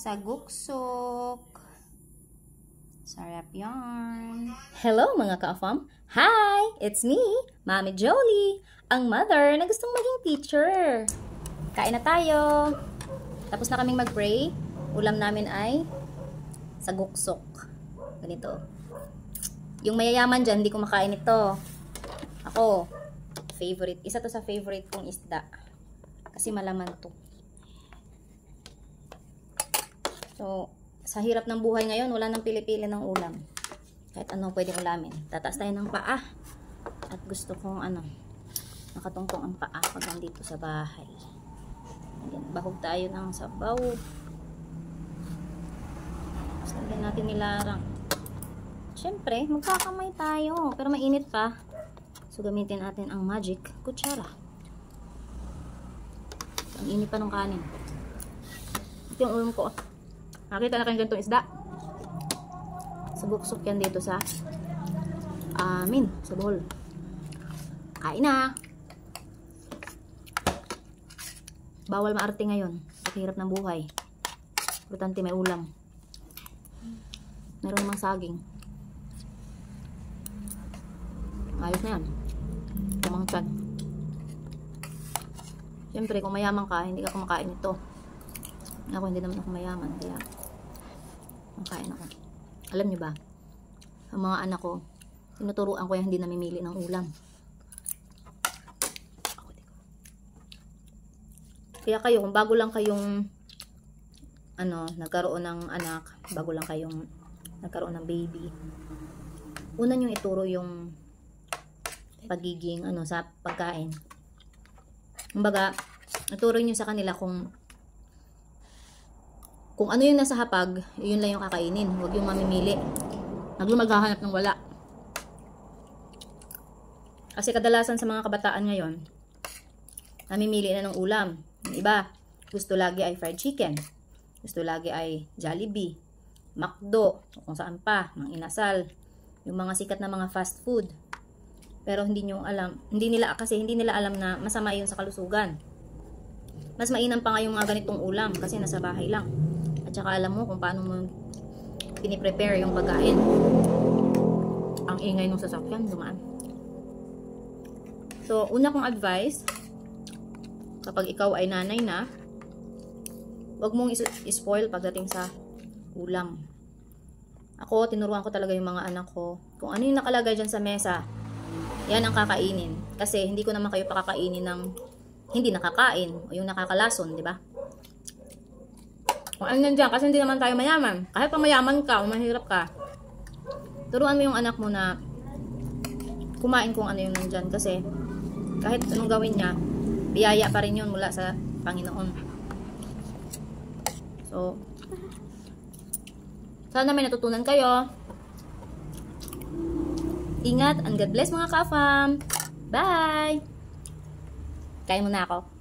Saguksok. Sarap yarn. Hello mga ka-afam! Hi! It's me, Mami Jolie, ang mother na gustong maging teacher. Kain na tayo. Tapos na kaming mag-pray. Ulam namin ay saguksok. Ganito. Yung mayayaman dyan, hindi kumakain ito. Ako, favorite. Isa to sa favorite kong isda. Kasi malaman to. So, sa hirap ng buhay ngayon, wala nang pili-pili ng ulam. Kahit ano pwedeng ulamin. Tataas tayo ng paa. At gusto kong nakatungtong ang paa pag nandito sa bahay. Ayan, bahog tayo ng sabaw. Sabihin natin nilarang. Siyempre, magkakamay tayo. Pero mainit pa. So, gamitin natin ang magic kutsara. Ang init pa ng kanin. Ito yung ulam ko. Nakita na kayo ganitong isda. Saguksok yan dito sa sa bowl. Kain na. Bawal maarte ngayon. Sa hirap ng buhay. Importante may ulam. Meron namang saging. Ayos na yan. Kumangkad. Siyempre, kung mayaman ka, hindi ka kumakain ito. Ako, hindi naman ako mayaman. Kaya, kumakain ako. Alam nyo ba? Ang mga anak ko, tinuturuan ko yung hindi namimili ng ulam. Kaya kayo, kung bago lang kayong nagkaroon ng anak, bago lang kayong nagkaroon ng baby, una nyo ituro yung pagiging sa pagkain. Kumbaga, ituro nyo sa kanila kung ano yung nasa hapag, yun lang yung kakainin. Huwag yung mamimili. Huwag yung maghahanap ng wala. Kasi kadalasan sa mga kabataan ngayon, namimili na ng ulam. Yung iba, gusto lagi ay fried chicken. Gusto lagi ay Jollibee, McDo, kung saan pa, mga inasal. Yung mga sikat na mga fast food. Pero hindi nila alam na masama yun sa kalusugan. Mas mainam pa nga yung mga ganitong ulam kasi nasa bahay lang. At saka alam mo kung paano mo piniprepare yung pagkain. Ang ingay ng sasakyan, dumaan. So, una kong advice, kapag ikaw ay nanay na, huwag mong spoil pagdating sa ulam. Ako, tinuruan ko talaga yung mga anak ko. Kung ano yung nakalagay dyan sa mesa, yan ang kakainin. Kasi hindi ko naman kayo pakakainin ng hindi nakakain o yung nakakalason, di ba? Kung ano nandiyan, kasi hindi naman tayo mayaman. Kahit pa mayaman ka o mahirap ka, turuan mo yung anak mo na kumain kung ano yung nandyan. Kasi kahit anong gawin niya, biyaya pa rin yun mula sa Panginoon. So, sana may natutunan kayo. Ingat and God bless mga ka-fam. Bye! Kain muna ako.